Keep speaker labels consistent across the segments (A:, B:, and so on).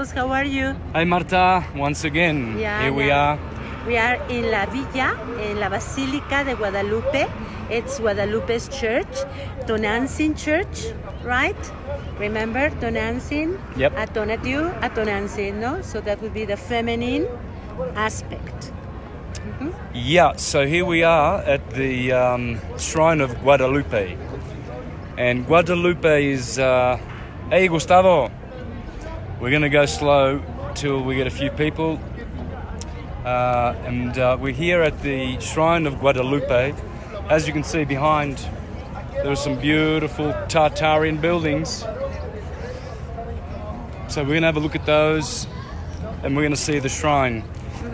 A: Santos, how are you?
B: Hi Marta, once again, here we are.
A: We are in La Villa, in La Basilica de Guadalupe. It's Guadalupe's church, Tonantzin Church, right? Remember Tonantzin?
B: Yep.
A: Atonatiu, Atonantzin, no? So that would be the feminine aspect.
B: Yeah, so here we are at the Shrine of Guadalupe. And Guadalupe is... hey Gustavo! We're going to go slow till we get a few people. We're here at the Shrine of Guadalupe. As you can see behind, there are some beautiful Tartarian buildings. So we're going to have a look at those and we're going to see the shrine.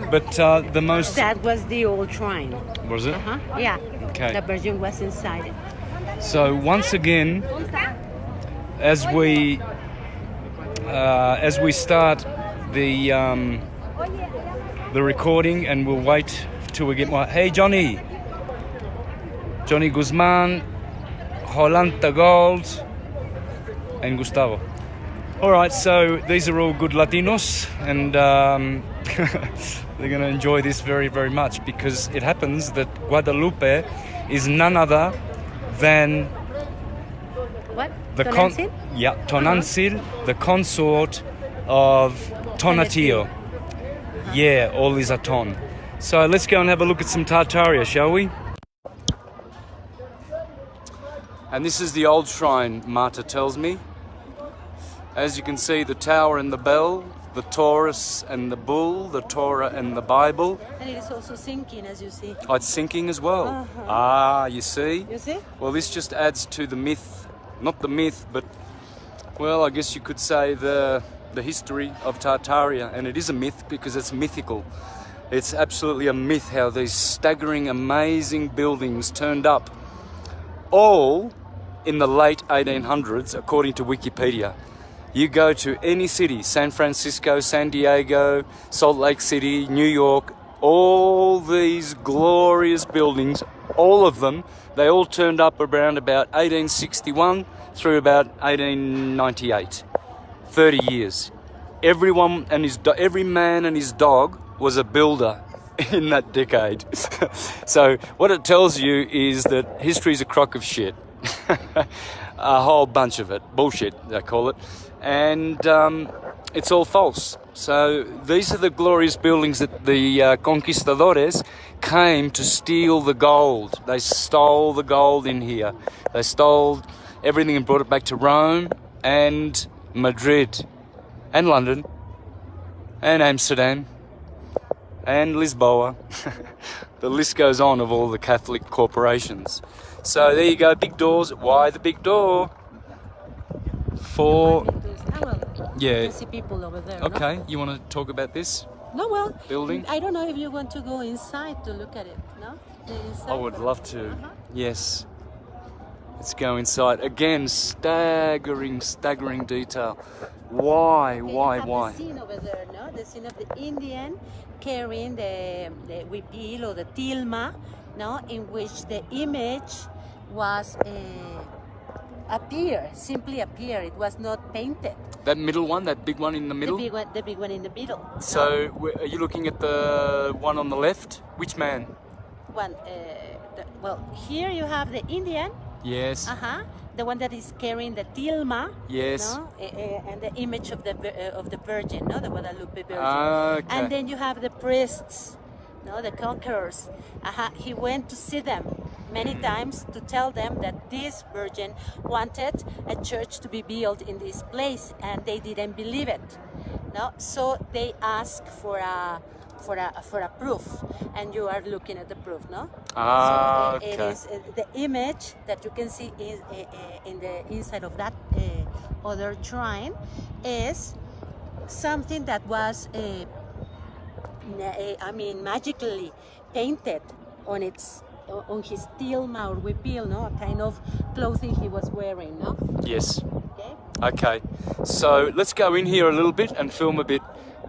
B: But the most...
A: That was the old shrine.
B: Was it?
A: Yeah.
B: Okay.
A: The Virgin was inside it.
B: So once again, as we start the recording, and we'll wait till we get more. Hey Johnny Guzman, Jolanta Gold, and Gustavo. All right, so these are all good Latinos, and they're going to enjoy this very, very much, because it happens that Guadalupe is none other than
A: what?
B: The Tonantzin, the consort of Tonatiuh. Yeah, all is a ton. So let's go and have a look at some Tartaria, shall we? And this is the old shrine, Marta tells me. As you can see, the tower and the bell, the Taurus and the bull, the Torah and the Bible.
A: And it is also sinking, as you see.
B: Oh, it's sinking as well. Ah, you see?
A: You see?
B: Well, this just adds to the myth. Not the myth, but, well, I guess you could say the history of Tartaria. And it is a myth because it's mythical. It's absolutely a myth how these staggering, amazing buildings turned up. All in the late 1800s, according to Wikipedia. You go to any city, San Francisco, San Diego, Salt Lake City, New York, all these glorious buildings, all of them, they all turned up around about 1861 through about 1898. 30 years. Every man and his dog was a builder in that decade. So what it tells you is that history's a crock of shit. A whole bunch of it. Bullshit, they call it. And it's all false. So these are the glorious buildings that the conquistadores came to steal the gold. They stole the gold in here. They stole everything and brought it back to Rome and Madrid and London and Amsterdam and Lisboa. The list goes on of all the Catholic corporations. So there you go, big doors. Why the big door? For...
A: You can see people over there.
B: Okay,
A: no?
B: You want to talk about this?
A: No, well,
B: building?
A: I don't know if you want to go inside to look at it, no?
B: I would love to, yes. Let's go inside. Again, staggering detail. Why?
A: The scene over there, no? The scene of the Indian carrying the huipil or the tilma, no? In which the image was simply appear. It was not painted.
B: That middle one, that big one in the middle?
A: The big one in the middle.
B: So, are you looking at the one on the left? Which man?
A: Well, here you have the Indian.
B: Yes.
A: The one that is carrying the tilma.
B: Yes.
A: No? And the image of the Virgin, no, the Guadalupe Virgin.
B: Okay.
A: And then you have the priests, no, the conquerors. He went to see them many times to tell them that this Virgin wanted a church to be built in this place, and they didn't believe it. No, so they asked for a proof, and you are looking at the proof, no?
B: Okay.
A: It is the image that you can see is in the inside of that other shrine is something that was magically painted on his tilma or huipil, no? A kind of clothing he was wearing, no?
B: Yes. Okay. So let's go in here a little bit and film a bit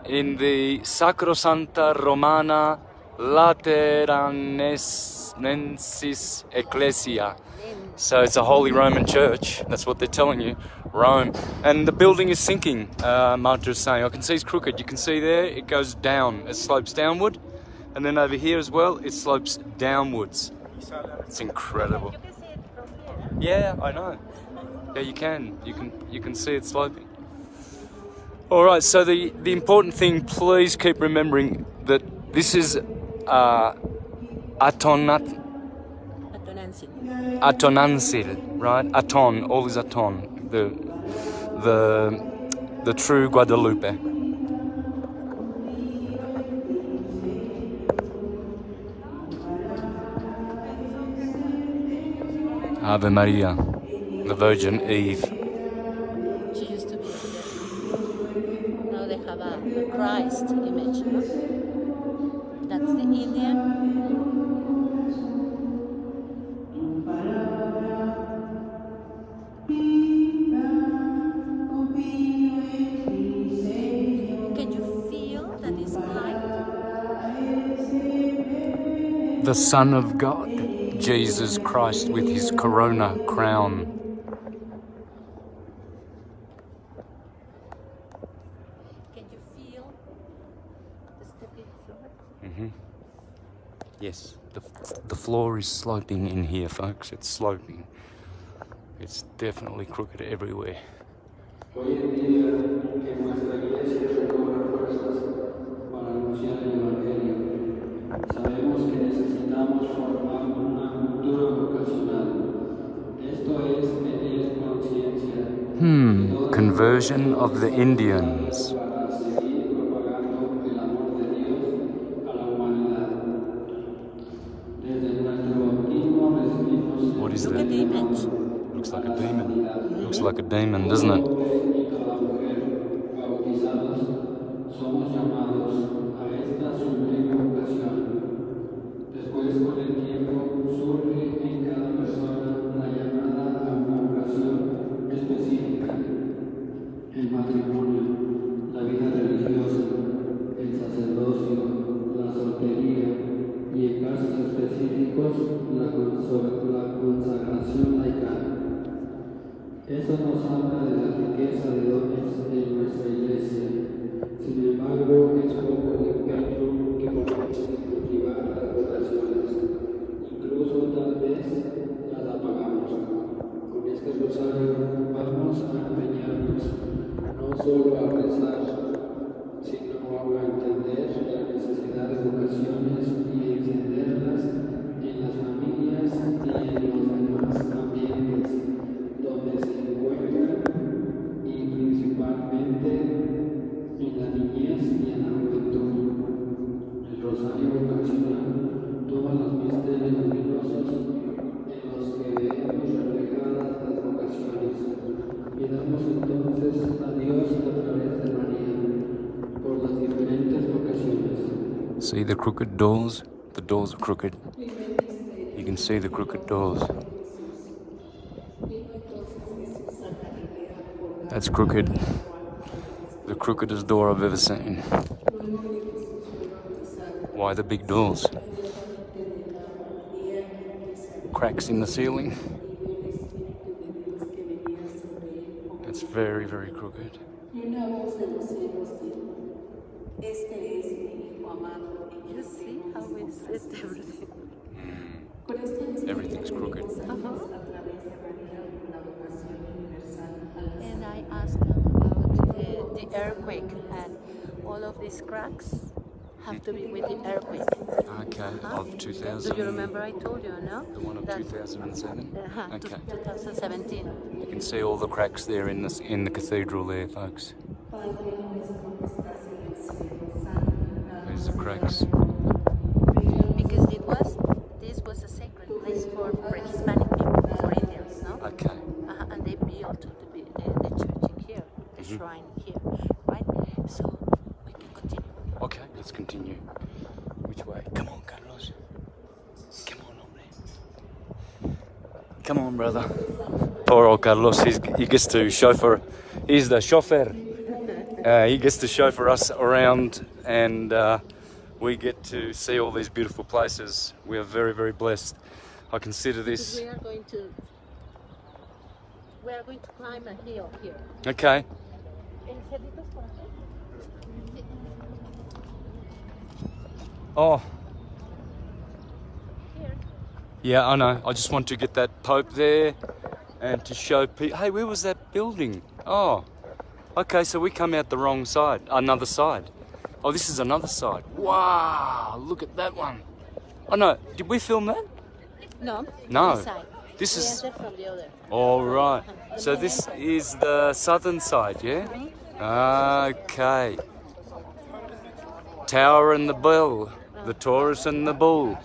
B: in the Sacrosanta Romana Lateranensis Ecclesia. So it's a Holy Roman Church, that's what they're telling you, Rome. And the building is sinking, Marta is saying. I can see it's crooked. You can see there, it goes down. It slopes downward. And then over here as well, it slopes downwards. It's incredible.
A: You can see it from here.
B: Yeah, I know. Yeah, you can. You can see it sloping. All right, so the important thing, please keep remembering that this is Atonansil, right? Aton, all is Aton, the true Guadalupe. Ave Maria, the Virgin Eve.
A: She used to be there. Now they have a Christ image, no? That's the Indian. Can you feel that it's light?
B: The Son of God, Jesus Christ with his corona crown.
A: Can you feel the stepping floor?
B: Yes, the floor is sloping in here, folks. It's sloping. It's definitely crooked everywhere.
C: Hoy en día, que nuestra iglesia recobra fuerzas para anunciar el Evangelio, sabemos que necesitamos formar una cultura vocacional. Esto es tener conciencia de todas
B: Conversion of the Indians.
C: para seguir propagando el amor de Dios a la humanidad. Desde nuestro bautismo recibimos
B: What is
A: Look at
B: that?
A: the image.
B: Looks like a demon. Looks like a demon, doesn't it?
C: y toda mujer bautizados somos llamados a esta sublime vocación. Después, con el tiempo, surge en cada persona la llamada a una vocación específica: el matrimonio, la vida religiosa, el sacerdocio, la soltería y, en casos específicos, la consagración laical. Eso nos habla de la riqueza de dones de nuestra iglesia. Sin embargo, es poco el empeño que ponemos en cultivar las vocaciones. Incluso tal vez las apagamos. Con este rosario vamos a empeñarnos no solo a rezar, sino a entender la necesidad de vocaciones y encenderlas en las familias y en los demás ambientes donde se encuentran, y principalmente en la niñez y en la juventud. El rosario vocacional toma los misterios luminosos en los que vemos reflejadas las vocaciones. Pidamos entonces a Dios a través de María por las diferentes vocaciones.
B: See the crooked doors? The doors are crooked. You can see the crooked doors. That's crooked. The crookedest door I've ever seen. Why the big doors? Cracks in the ceiling. It's very, very crooked.
A: You see how we set everything?
B: Everything's crooked.
A: And I asked them about the earthquake, and all of these cracks have to be with the earthquake.
B: Okay, of 2000.
A: Do you remember I told you, no?
B: The one of
A: That-
B: 2007? Okay.
A: 2017.
B: You can see all the cracks there in the cathedral there, folks. There's the cracks.
A: Because this was a sacred place for Hispanic people, for Indians, no?
B: Okay.
A: And they built the church in here, the shrine here, right? So we can continue.
B: Okay, let's continue. Which way? Come on, Carlos. Come on, hombre. Come on, brother. Poor old Carlos, he gets to chauffeur. He's the chauffeur. He gets to chauffeur us around, and we get to see all these beautiful places. We are very, very blessed. I consider this.
A: We are going to We are going to climb a hill here.
B: Okay. Oh.
A: Here.
B: Yeah, I know. I just want to get that Pope there and to show people. Hey, where was that building? Oh. Okay, so we come out the wrong side. Another side. Oh, this is another side. Wow, look at that one. Oh no, did we film that?
A: No.
B: No.
A: This side.
B: This
A: We
B: is...
A: enter from the other.
B: All right. So this is the southern side, yeah? Okay. Tower and the Bell. The Taurus and the Bull.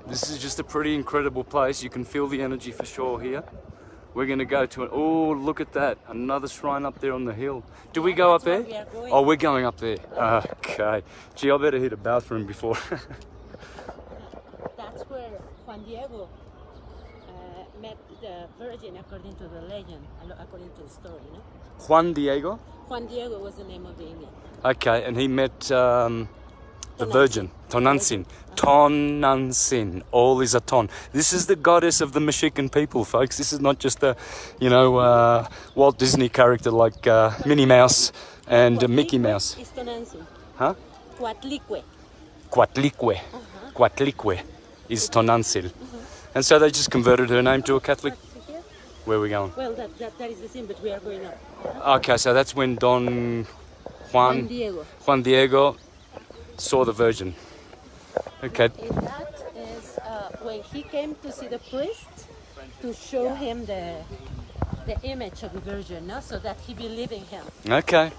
B: This is just a pretty incredible place. You can feel the energy for sure here. We're going to go to it. Oh, look at that. Another shrine up there on the hill. Do we go up there?
A: We are going.
B: Oh, we're going up there. Okay. Gee, I better hit a bathroom before.
A: That's where Juan Diego met the Virgin, according to the legend, according to the story. No?
B: Juan Diego?
A: Juan Diego was the name of the Indian.
B: Okay, and he met the Virgin, Tonantzin. Tonantzin, all is a ton. This is the goddess of the Mexican people, folks. This is not just a, you know, Walt Disney character like Minnie Mouse and Mickey Mouse.
A: Is Tonantzin.
B: Huh?
A: Coatlicue.
B: Coatlicue. Coatlicue is Tonantzin. And so they just converted her name to a Catholic. Where are we going?
A: Well, that is the same, but we are going up.
B: Okay, so that's when Juan Diego saw the Virgin. Okay.
A: And that is when he came to see the priest to show him the image of the Virgin, no? So that he believed in him.
B: Okay.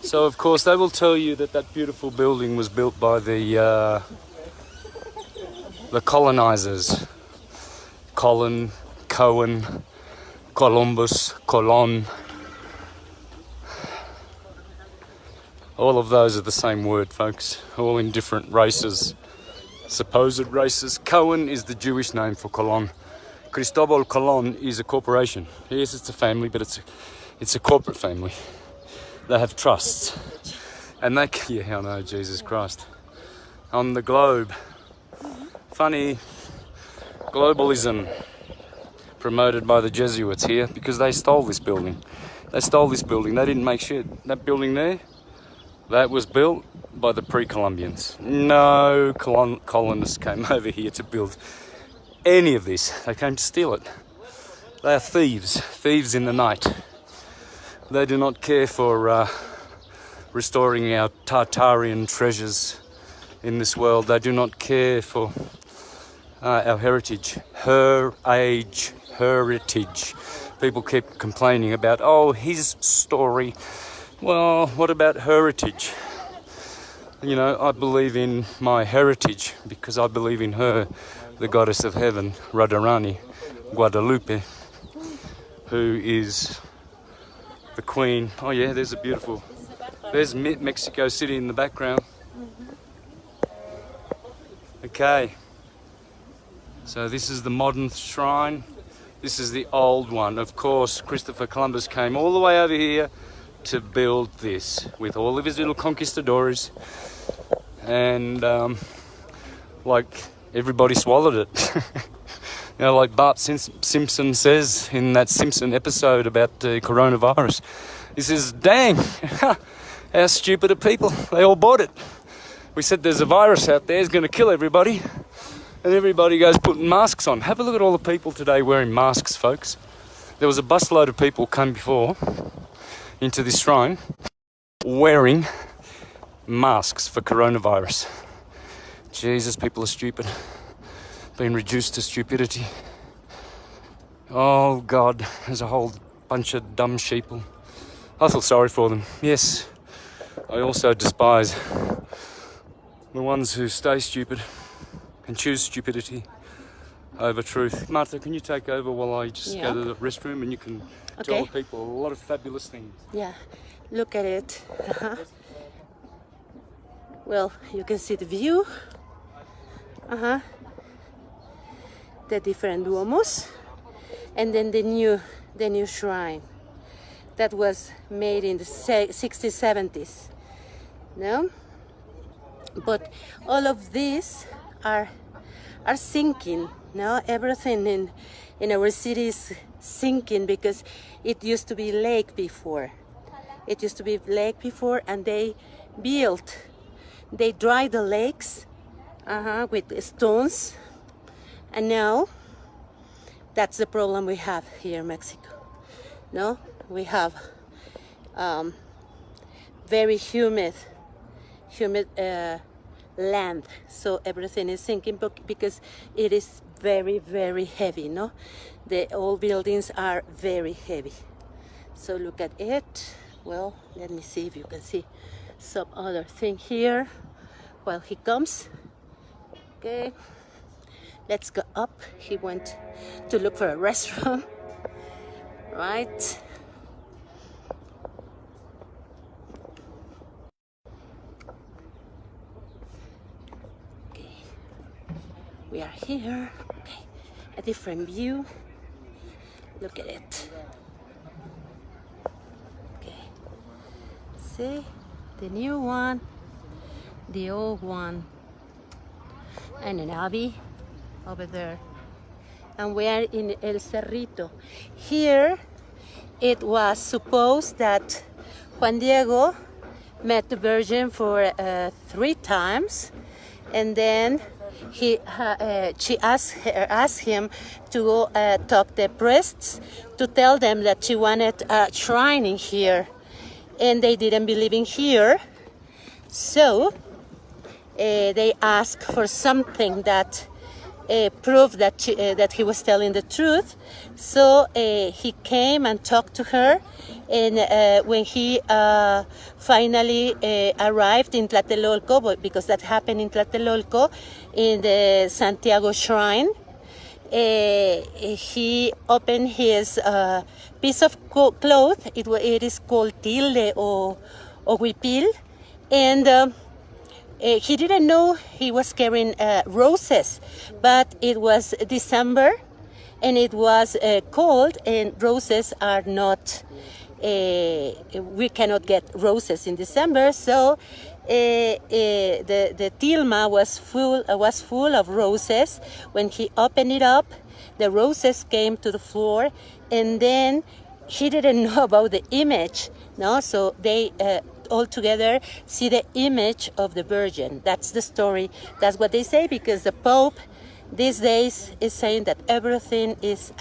B: So of course they will tell you that that beautiful building was built by the colonizers. Colin, Cohen, Columbus, Colon. All of those are the same word, folks. All in different races. Supposed races. Cohen is the Jewish name for Colon. Cristobal Colon is a corporation. Yes, it's a family, but it's a corporate family. They have trusts. And they, yeah, I know, Jesus Christ. On the globe. Funny. Globalism. Promoted by the Jesuits here because they stole this building. They stole this building. They didn't make shit. That building there, that was built by the pre-Columbians. No colonists came over here to build any of this. They came to steal it. They are thieves. Thieves in the night. They do not care for restoring our Tartarian treasures in this world. They do not care for our heritage. Heritage. People keep complaining about, oh, his story. Well, what about heritage? You know, I believe in my heritage because I believe in her, the goddess of heaven, Radharani, Guadalupe, who is the queen. Oh yeah, there's a beautiful, there's Mexico City in the background. Okay, so this is the modern shrine. This is the old one. Of course, Christopher Columbus came all the way over here to build this with all of his little conquistadors, and like everybody swallowed it. You know, like Bart Simpson says in that Simpson episode about the coronavirus. He says, dang, how stupid are people? They all bought it. We said there's a virus out there, it's going to kill everybody. And everybody goes putting masks on. Have a look at all the people today wearing masks, folks. There was a busload of people come before into this shrine wearing masks for coronavirus. Jesus, people are stupid. Being reduced to stupidity. Oh God, there's a whole bunch of dumb sheeple. I feel sorry for them. Yes, I also despise the ones who stay stupid and choose stupidity over truth. Martha, can you take over while I just go to the restroom and you can tell the people a lot of fabulous things?
A: Yeah, look at it. Well, you can see the view. The different duomos, and then the new shrine. that was made in the 60s, 70s. No? But all of these are sinking. No? Everything in our city is sinking because it used to be lake before. It used to be lake before, and they dried the lakes with stones, and now that's the problem we have here in Mexico. No, we have very humid land, so everything is sinking because it is very, very heavy. No, the old buildings are very heavy. So look at it. Well, let me see if you can see some other thing here while he comes. Okay, let's go up. He went to look for a restroom. Right. Okay, we are here. Okay, a different view. Look at it. Okay, see the new one, the old one, and an abbey over there. And we are in El Cerrito. Here, it was supposed that Juan Diego met the Virgin for 3 times, and then she asked him to go talk the priests to tell them that she wanted a shrine in here, and they didn't believe in here, so they asked for something that proof that he was telling the truth. So he came and talked to her, and when he finally arrived in Tlatelolco, because that happened in Tlatelolco, in the Santiago shrine, he opened his piece of cloth. It is called tilde or huipil, and he didn't know he was carrying roses, but it was December, and it was cold, and roses are not, we cannot get roses in December, so the tilma was full of roses. When he opened it up, the roses came to the floor, and then he didn't know about the image, no? So they all together see the image of the Virgin. That's the story. That's what they say, because the Pope these days is saying that everything is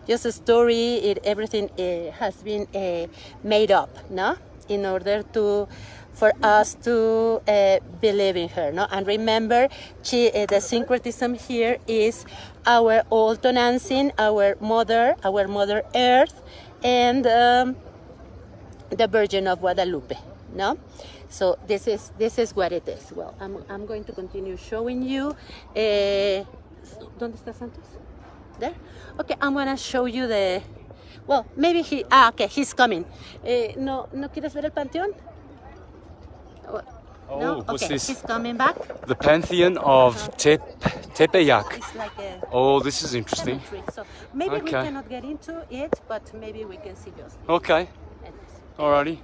A: just a story. Everything has been made up, no, in order for us to believe in her, no. And remember, the syncretism here is our old Tonantzin, our mother Earth, and the Virgin of Guadalupe, no? So this is what it is. Well, I'm going to continue showing you. ¿Dónde está Santos? There? Okay, I'm gonna show you the. Well, maybe okay, he's coming. ¿No quieres ver el panteón?
B: Oh,
A: no?
B: what's
A: okay,
B: this?
A: He's coming back.
B: The Pantheon of Tepeyac.
A: It's like
B: oh, this is interesting.
A: So maybe we
B: Okay.
A: cannot get into it, but maybe we can see just.
B: Okay, alrighty.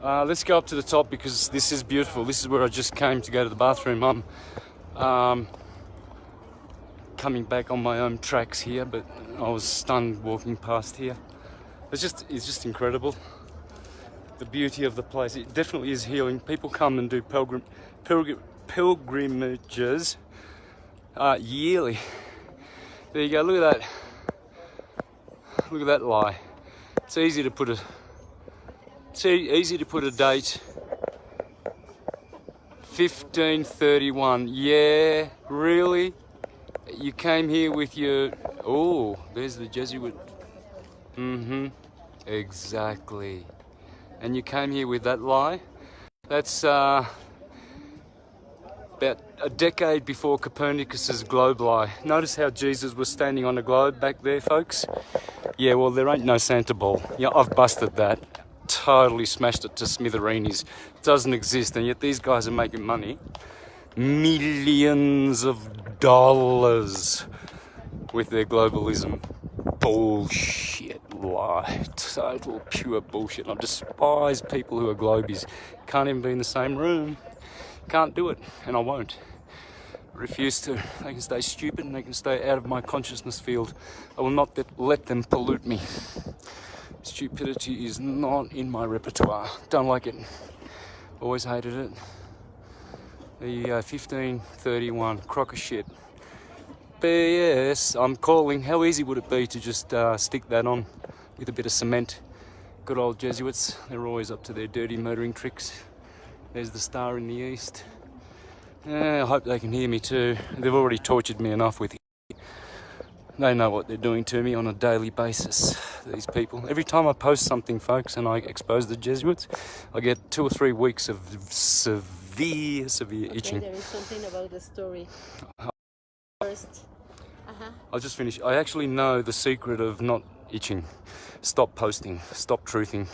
B: Let's go up to the top because this is beautiful. This is where I just came to go to the bathroom. I'm coming back on my own tracks here, but I was stunned walking past here. It's just incredible. The beauty of the place. It definitely is healing. People come and do pilgrimages yearly. There you go. Look at that. Look at that lie. It's easy to put a date. 1531. Yeah, really? You came here with your... Oh, there's the Jesuit. Exactly. And you came here with that lie? That's about a decade before Copernicus's globe lie. Notice how Jesus was standing on a globe back there, folks? Yeah, well, there ain't no Santa ball. Yeah, I've busted that. Totally smashed it to smithereens. Doesn't exist, and yet these guys are making money. Millions of dollars with their globalism bullshit lie, total pure bullshit. I despise people who are globies. Can't even be in the same room. Can't do it, and I won't. Refuse to. They can stay stupid and they can stay out of my consciousness field. I will not let them pollute me. Stupidity is not in my repertoire. Don't like it. Always hated it. There you go, 1531, crock of shit. BS, I'm calling. How easy would it be to just stick that on with a bit of cement? Good old Jesuits, they're always up to their dirty murdering tricks. There's the star in the east. I hope they can hear me too. They've already tortured me enough with it. They know what they're doing to me on a daily basis, these people. Every time I post something, folks, and I expose the Jesuits, I get 2 or 3 weeks of severe itching.
A: Okay, there is something about the story. First.
B: I'll just finish. I actually know the secret of not itching. Stop posting, stop truthing.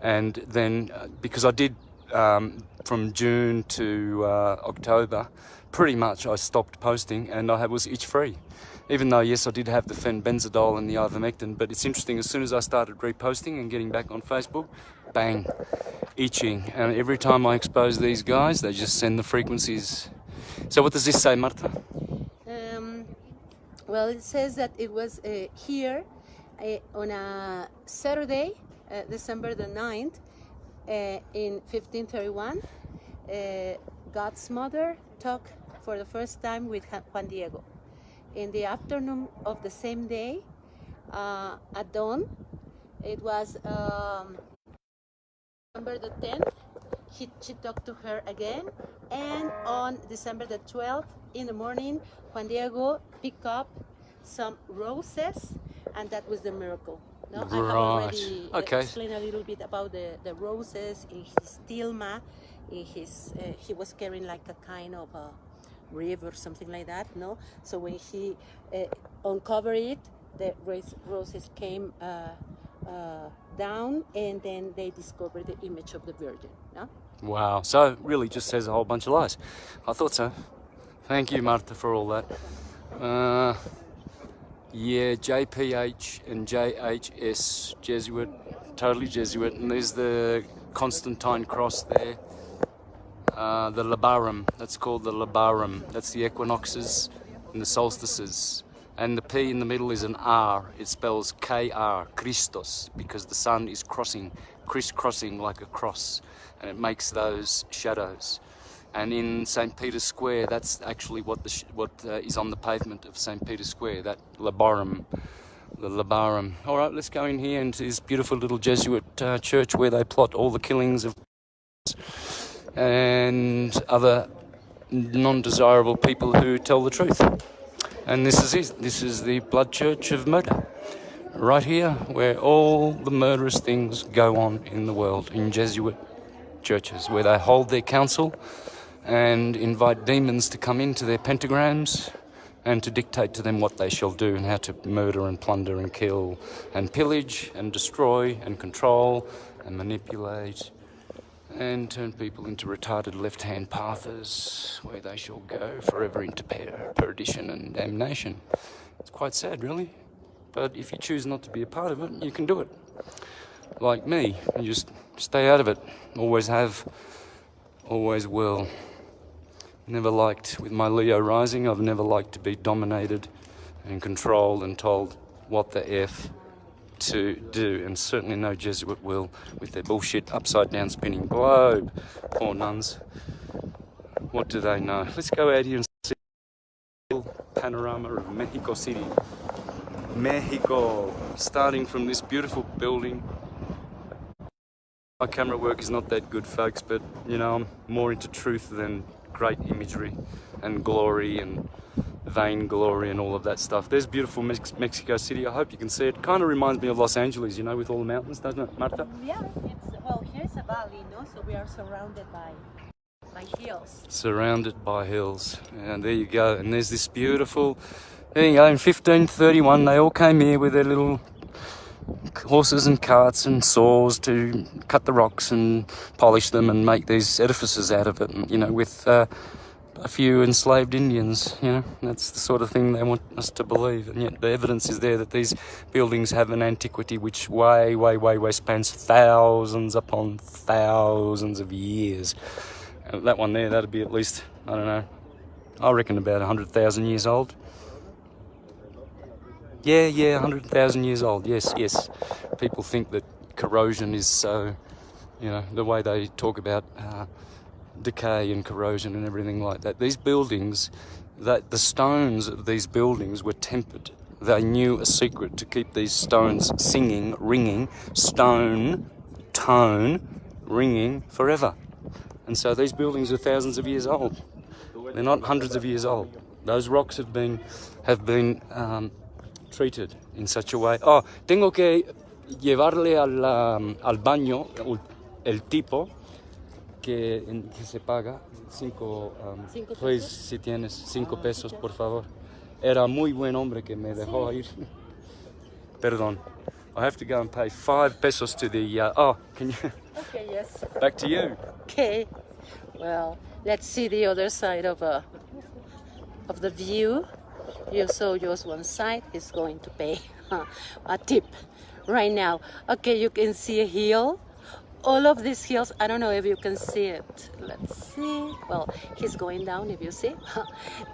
B: And then, because I did from June to October, pretty much I stopped posting and I was itch-free. Even though, yes, I did have the fenbenzidole and the ivermectin, but it's interesting, as soon as I started reposting and getting back on Facebook, bang, itching. And every time I expose these guys, they just send the frequencies. So what does this say, Marta?
A: Well, it says that it was here on a Saturday, December the 9th, in 1531, God's mother talked for the first time with Juan Diego. In the afternoon of the same day, at dawn, it was December the 10th, she talked to her again, and on December the 12th in the morning, Juan Diego picked up some roses, and that was the miracle. No,
B: Right.
A: I have already
B: Okay.
A: explained a little bit about the roses in his tilma. In his, he was carrying like a kind of a rib or something like that, no? So when he uncovered it, the roses came down, and then they discovered the image of the Virgin, no?
B: Wow, so really just says a whole bunch of lies. I thought so. Thank you, Marta, for all that. Yeah, JPH and JHS, Jesuit, totally Jesuit. And there's the Constantine cross there. The labarum, that's called the labarum. That's the equinoxes and the solstices. And the P in the middle is an R. It spells KR, Christos, because the sun is crisscrossing like a cross, and it makes those shadows. And in St. Peter's Square, that's actually what is on the pavement of St. Peter's Square, that labarum, the labarum. All right, let's go in here into this beautiful little Jesuit church where they plot all the killings of and other non-desirable people who tell the truth. And this is it. This is the blood church of murder. Right here, where all the murderous things go on in the world, in Jesuit churches, where they hold their council and invite demons to come into their pentagrams and to dictate to them what they shall do and how to murder and plunder and kill and pillage and destroy and control and manipulate and turn people into retarded left-hand pathers where they shall go forever into perdition and damnation. It's quite sad, really. But if you choose not to be a part of it, you can do it. Like me, you just stay out of it. Always have, always will. Never liked, with my Leo rising, I've never liked to be dominated and controlled and told what the F to do, and certainly no Jesuit will with their bullshit upside down spinning globe. Poor nuns. What do they know? Let's go out here and see the panorama of Mexico City. Mexico, starting from this beautiful building. My camera work is not that good, folks, but you know, I'm more into truth than great imagery and glory and vain glory and all of that stuff. There's beautiful Mexico City. I hope you can see it. Kind of reminds me of Los Angeles, you know, with all the mountains, doesn't it, Marta?
A: Yeah, well, here's a valley, no? So we are surrounded by hills.
B: Surrounded by hills. And there you go. And there's this beautiful, there you go, in 1531 they all came here with their little horses and carts and saws to cut the rocks and polish them and make these edifices out of it, and, you know, with a few enslaved Indians, you know. That's the sort of thing they want us to believe. And yet the evidence is there that these buildings have an antiquity which way spans thousands upon thousands of years. That one there, that'd be at least, I don't know, I reckon about 100,000 years old. Yeah, 100,000 years old, yes. People think that corrosion is so, you know, the way they talk about decay and corrosion and everything like that. These buildings, the stones of these buildings were tempered. They knew a secret to keep these stones singing, ringing, stone, tone, ringing forever. And so these buildings are thousands of years old. They're not hundreds of years old. Those rocks have been treated in such a way. Oh, tengo que llevarle al baño el tipo que se paga 5 please, si tienes 5 pesos, por favor. Era muy buen hombre que me dejó ir. Perdón. I have to go and pay 5 pesos to the... oh, can you...
A: Okay, yes.
B: Back to you.
A: Okay. Well, let's see the other side of the view. You saw just one side. He's going to pay a tip right now. Okay, you can see a hill. All of these hills, I don't know if you can see it. Let's see. Well, he's going down, if you see.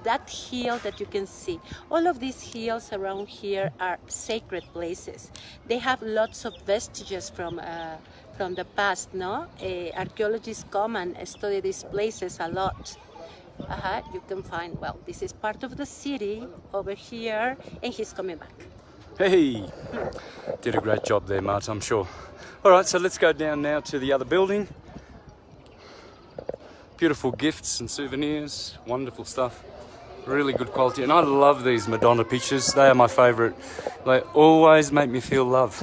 A: That hill that you can see. All of these hills around here are sacred places. They have lots of vestiges from the past, no? Archaeologists come and study these places a lot. You can find, well, this is part of the city over here, and he's coming back.
B: Hey! Did a great job there, Mart, I'm sure. Alright, so let's go down now to the other building. Beautiful gifts and souvenirs, wonderful stuff. Really good quality, and I love these Madonna pictures. They are my favourite. They always make me feel love.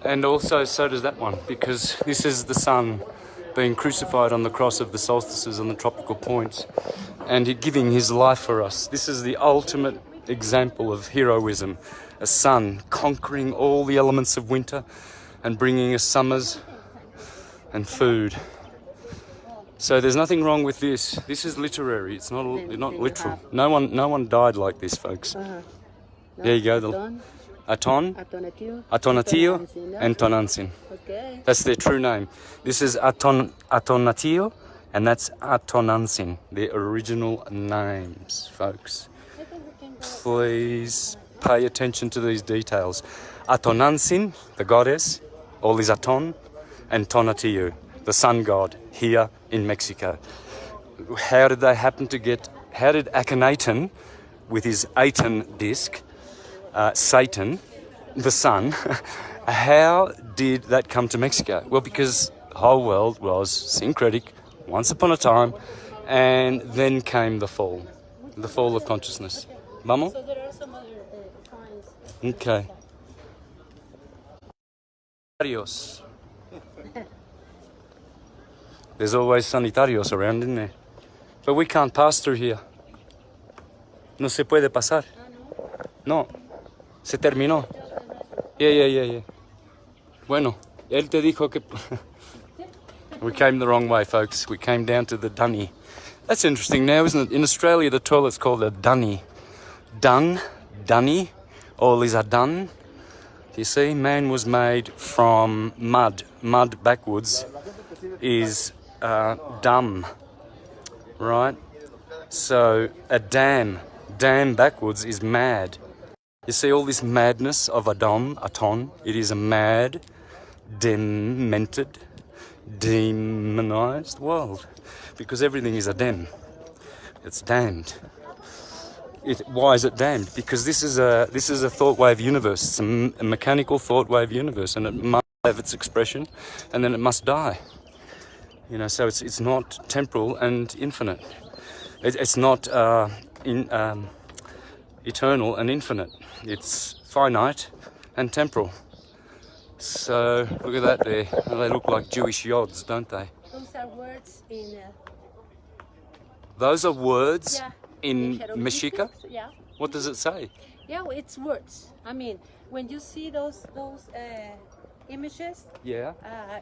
B: And also, so does that one, because this is the sun being crucified on the cross of the solstices on the tropical points and giving his life for us. This is the ultimate example of heroism. A sun conquering all the elements of winter and bringing us summers and food. So there's nothing wrong with this. This is literary. It's not literal. No one died like this, folks. There you go. Atonatillo, and Tonantzin.
A: Okay.
B: That's their true name. This is Atonatillo, and that's Tonantzin, their original names, folks. Please pay attention to these details. Tonantzin, the goddess, all is Aton, and Tonatiuh, the sun god, here in Mexico. How did they happen to get... How did Akhenaten, with his Aten disc, Satan, the sun, how did that come to Mexico? Well, because the whole world was syncretic once upon a time, and then came the fall of consciousness. Vamos?
A: So there are some other signs.
B: Okay. Sanitarios. There's always sanitarios around, isn't there? But we can't pass through here. No se puede pasar. No. Se terminó. Yeah. Bueno, él te dijo que... We came the wrong way, folks. We came down to the dunny. That's interesting now, isn't it? In Australia, the toilet's called a dunny. Dung, dunny, all is a dun. You see, man was made from mud. Mud backwards is dumb, right? So a dam backwards is mad. You see all this madness of Aton, it is a mad, demented, demonized world, because everything is a dem. It's damned. Why is it damned? Because this is a thought wave universe. It's a mechanical thought wave universe, and it must have its expression, and then it must die. You know, so it's not temporal and infinite. It's not eternal and infinite. It's finite and temporal. So look at that there. They look like Jewish yods, don't they?
A: Those are words in...
B: Those are words
A: yeah,
B: in Mexica?
A: Yeah.
B: What does it say?
A: Yeah, it's words. I mean, when you see those images,
B: Yeah.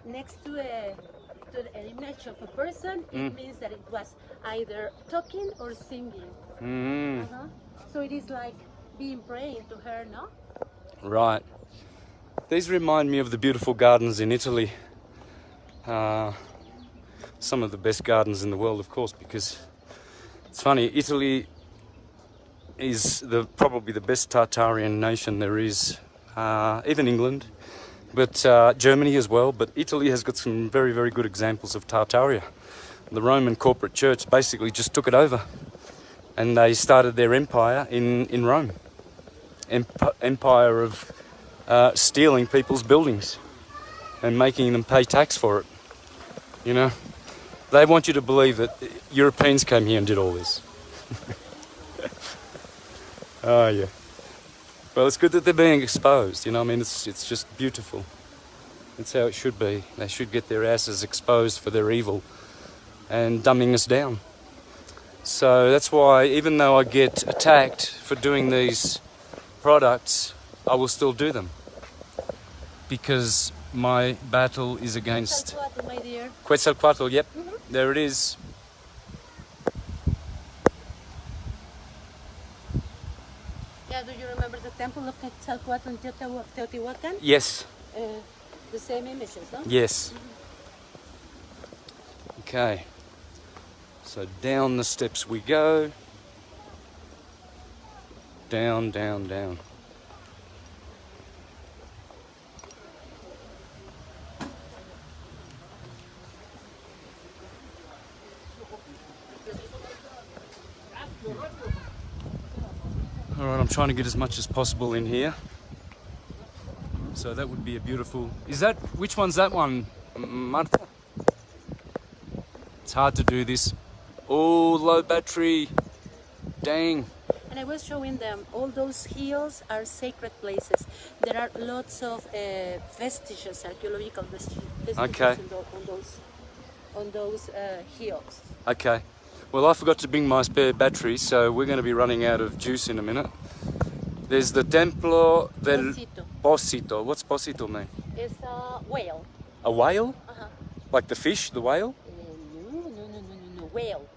A: next to to an image of a person, it means that it was either talking or singing. So it is like being praying to her, no?
B: Right. These remind me of the beautiful gardens in Italy. Some of the best gardens in the world, of course, because it's funny, Italy is probably the best Tartarian nation there is, even England, but Germany as well. But Italy has got some very, very good examples of Tartaria. The Roman corporate church basically just took it over, and they started their empire in Rome. Empire of stealing people's buildings and making them pay tax for it. You know, they want you to believe that Europeans came here and did all this. Oh yeah. Well, it's good that they're being exposed. You know, I mean, it's just beautiful. That's how it should be. They should get their asses exposed for their evil and dumbing us down. So that's why, even though I get attacked for doing these products, I will still do them, because my battle is against
A: Quetzalcoatl, my dear.
B: Quetzalcoatl. Yep, there it is.
A: Yeah, do you remember the temple of Quetzalcoatl in Teotihuacan?
B: Yes.
A: The same images, no?
B: Yes. Okay. So down the steps we go. Down, down, down. All right, I'm trying to get as much as possible in here. So that would be a beautiful... which one's that one, Marta? It's hard to do this. Oh, low battery. Dang.
A: And I was showing them all those hills are sacred places. There are lots of vestiges, archaeological vestiges
B: Okay.
A: on those hills.
B: Okay. Well, I forgot to bring my spare battery, so we're going to be running out of juice in a minute. There's the Templo del Posito. What's Posito mean?
A: It's a whale.
B: A whale? Like the fish, the whale?
A: No. Whale.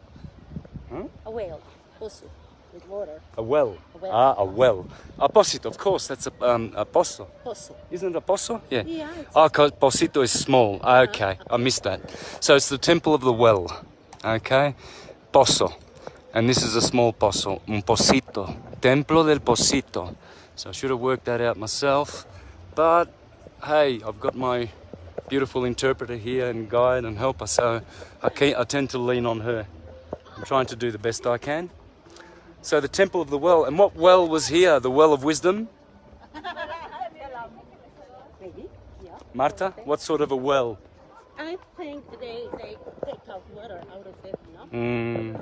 B: Huh?
A: A whale. Pozo. With water.
B: A well.
A: A well.
B: Ah, a well. A posito, of course, that's a pozo.
A: Pozo.
B: Isn't it a pozo? Yeah.
A: Yeah.
B: Oh, posito is small. Okay, I missed that. So it's the temple of the well. Okay, pozo. And this is a small pozo, un posito. Templo del Posito. So I should have worked that out myself. But hey, I've got my beautiful interpreter here and guide and helper, so I tend to lean on her. I'm trying to do the best I can. So the Temple of the Well. And what well was here? The Well of Wisdom?
A: Maybe, yeah.
B: Marta, what sort of a well?
A: I think they take out water out of it, no?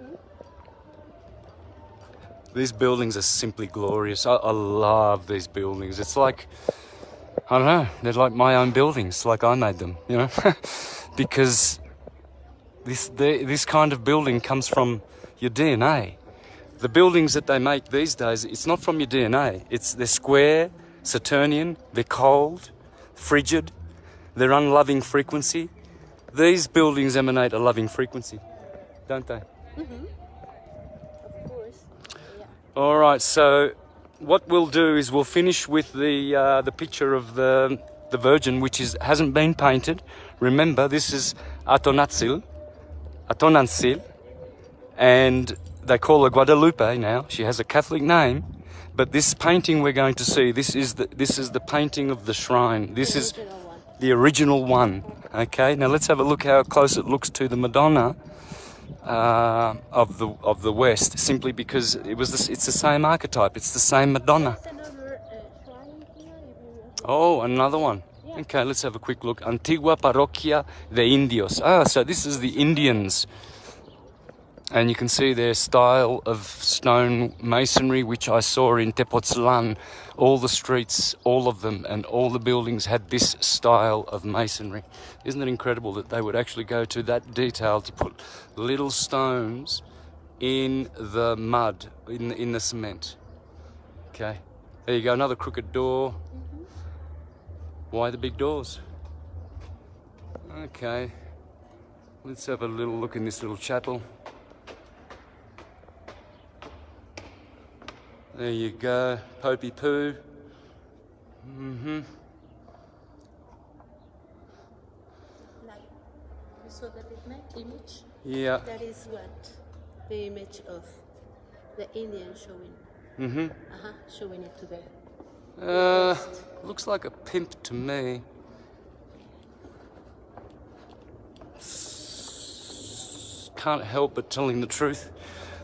B: These buildings are simply glorious. I love these buildings. It's like, I don't know, they're like my own buildings, like I made them, you know? Because this kind of building comes from your DNA. The buildings that they make these days, it's not from your DNA. They're square, Saturnian, they're cold, frigid, they're unloving frequency. These buildings emanate a loving frequency, don't they?
A: Of course. Yeah.
B: All right, so what we'll do is we'll finish with the picture of the Virgin, which hasn't been painted. Remember, this is Atonancil, and they call her Guadalupe now. She has a Catholic name, but this painting we're going to see, this is the painting of the shrine. This is the original one. Okay, now let's have a look how close it looks to the Madonna of the West, simply because it's the same archetype. It's the same Madonna.
A: Another shrine here.
B: Oh, another one. Okay, let's have a quick look. Antigua Parroquia de Indios. Ah, so this is the Indians. And you can see their style of stone masonry, which I saw in Tepoztlan. All the streets, all of them, and all the buildings had this style of masonry. Isn't it incredible that they would actually go to that detail to put little stones in the mud, in the cement? Okay, there you go, another crooked door. Why the big doors? Okay, Let's have a little look in this little chapel. There you go, Popey Poo.
A: Like, you saw that image?
B: Yeah.
A: That is what the image of the Indian showing. Showing it to the
B: Looks like a pimp to me. Can't help but telling the truth.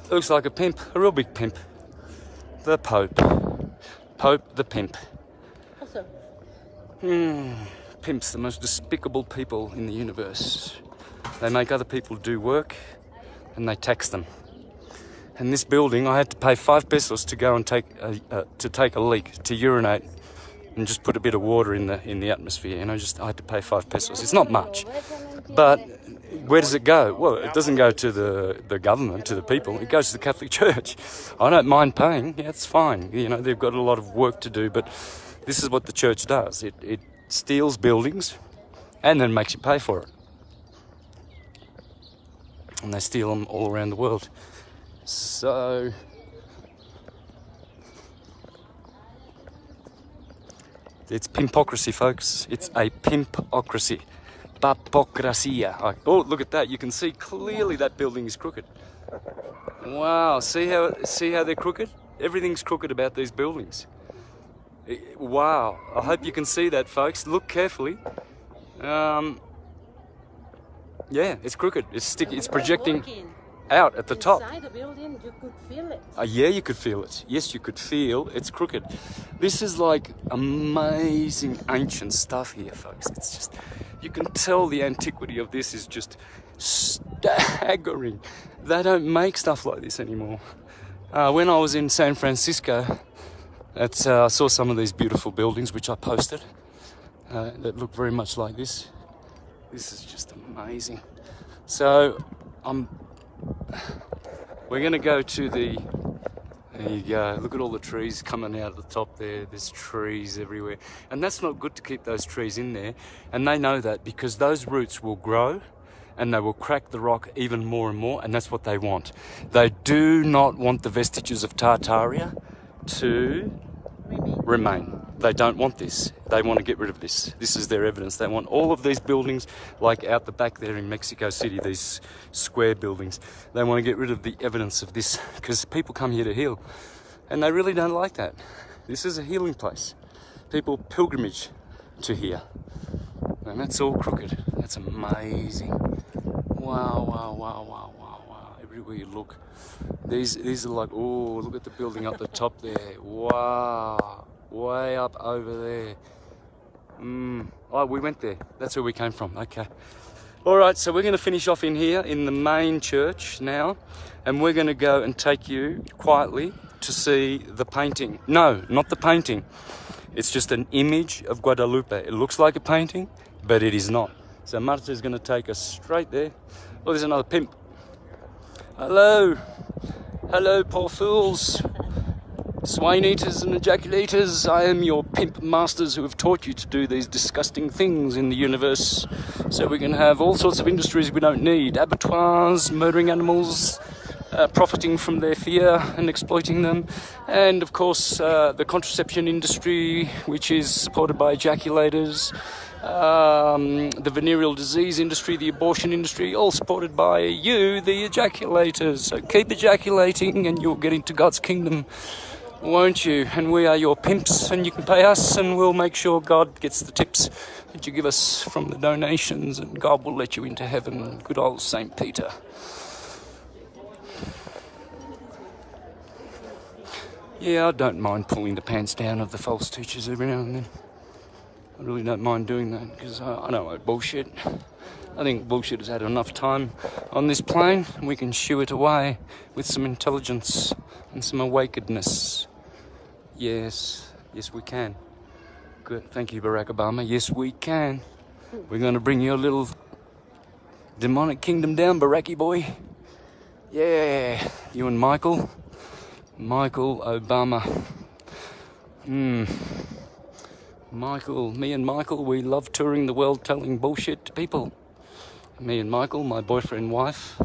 B: Looks like a pimp, a real big pimp. The Pope. Pope the pimp.
A: Also.
B: Pimps, the most despicable people in the universe. They make other people do work and they tax them. In this building, I had to pay 5 pesos to go and take a leak, to urinate, and just put a bit of water in the atmosphere. You know, I had to pay 5 pesos. It's not much, but where does it go? Well, it doesn't go to the government, to the people. It goes to the Catholic Church. I don't mind paying. Yeah, it's fine. You know, they've got a lot of work to do, but this is what the church does. It steals buildings and then makes you pay for it. And they steal them all around the world. So it's pimpocracy, folks. It's a pimpocracy. Papocracia. Oh, look at that. You can see clearly that building is crooked. Wow, see how they're crooked? Everything's crooked about these buildings. Wow, I hope you can see that, folks. Look carefully. Yeah, it's crooked. It's projecting out at the top.
A: Inside the building, you could feel it.
B: Yeah, you could feel it. Yes, you could feel it's crooked. This is like amazing ancient stuff here, folks. It's just, you can tell the antiquity of this is just staggering. They don't make stuff like this anymore. When I was in San Francisco, I saw some of these beautiful buildings, which I posted, that look very much like this. This is just amazing. So, we're going to go to there you go, look at all the trees coming out of the top there. There's trees everywhere. And that's not good to keep those trees in there. And they know that because those roots will grow and they will crack the rock even more and more, and that's what they want. They do not want the vestiges of Tartaria to remain. They don't want this. They want to get rid of this. This is their evidence. They want all of these buildings, like out the back there in Mexico City, these square buildings. They want to get rid of the evidence of this because people come here to heal. And they really don't like that. This is a healing place. People pilgrimage to here. And that's all crooked. That's amazing. Wow, wow, wow, wow, wow, wow. Everywhere you look. These are like, oh, look at the building up the top there. Wow. Way up over there. Oh, we went there. That's where we came from. Okay. All right, so we're going to finish off in here in the main church now, and we're going to go and take you quietly to see the painting. No, not the painting. It's just an image of Guadalupe. It looks like a painting, but it is not. So Marta is going to take us straight there. Oh, there's another pimp. Hello. Hello, poor fools. Swine eaters and ejaculators, I am your pimp masters who have taught you to do these disgusting things in the universe so we can have all sorts of industries we don't need. Abattoirs, murdering animals, profiting from their fear and exploiting them. And of course, the contraception industry, which is supported by ejaculators. The venereal disease industry, the abortion industry, all supported by you, the ejaculators. So keep ejaculating and you'll get into God's kingdom. Won't you? And we are your pimps, and you can pay us, and we'll make sure God gets the tips that you give us from the donations, and God will let you into heaven. Good old St. Peter. Yeah, I don't mind pulling the pants down of the false teachers every now and then. I really don't mind doing that, because I don't like bullshit. I think bullshit has had enough time on this plane, and we can shoo it away with some intelligence and some awakenedness. Yes, yes we can. Good, thank you Barack Obama. Yes we can. We're going to bring your little demonic kingdom down, Baracki boy. Yeah, you and Michael Obama. Michael, me and Michael, we love touring the world telling bullshit to people. Me and Michael, my boyfriend, wife,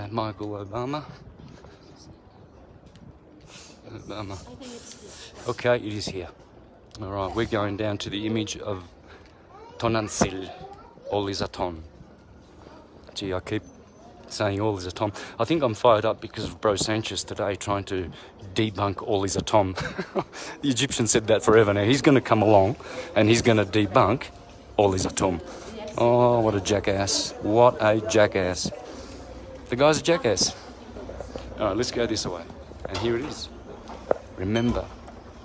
B: Michael Obama. Obama. Okay, it is here. All right, we're going down to the image of Tonantzil, all is a ton. Gee, I keep saying all is a tom. I think I'm fired up because of Bro Sanchez today trying to debunk all is a tom. The Egyptian said that forever now. He's going to come along and he's going to debunk all is a tom. Oh, what a jackass. What a jackass. The guy's a jackass. All right, let's go this way. And here it is. Remember,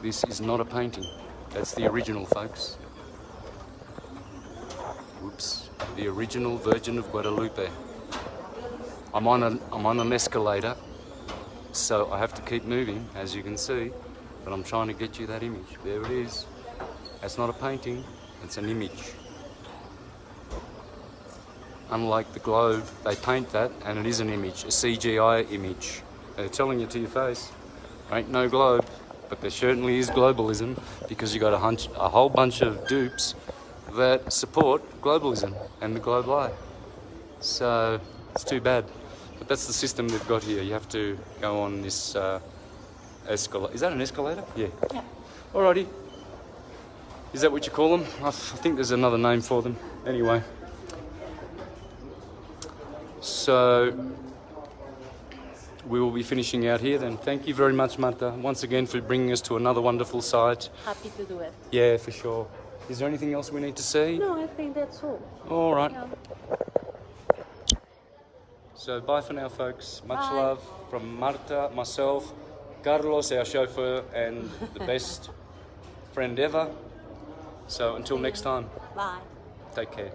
B: this is not a painting. That's the original, folks. Whoops. The original Virgin of Guadalupe. I'm on an escalator, so I have to keep moving, as you can see, but I'm trying to get you that image. There it is. That's not a painting, it's an image. Unlike the globe, they paint that and it is an image, a CGI image. They're telling you to your face, there ain't no globe, but there certainly is globalism, because you got a whole bunch of dupes that support globalism and the globe lie. So it's too bad. But that's the system they've got here. You have to go on this escalator. Is that an escalator? Yeah. Alrighty. Is that what you call them? I think there's another name for them. Anyway. So we will be finishing out here then. Thank you very much, Marta, once again for bringing us to another wonderful site.
A: Happy to do it.
B: Yeah, for sure. Is there anything else we need to see?
A: No, I think that's all.
B: All right.
A: Yeah.
B: So bye for now, folks. Much
A: Bye.
B: love from Marta, myself, Carlos, our chauffeur, and the best friend ever. So until next time,
A: Bye.
B: take care.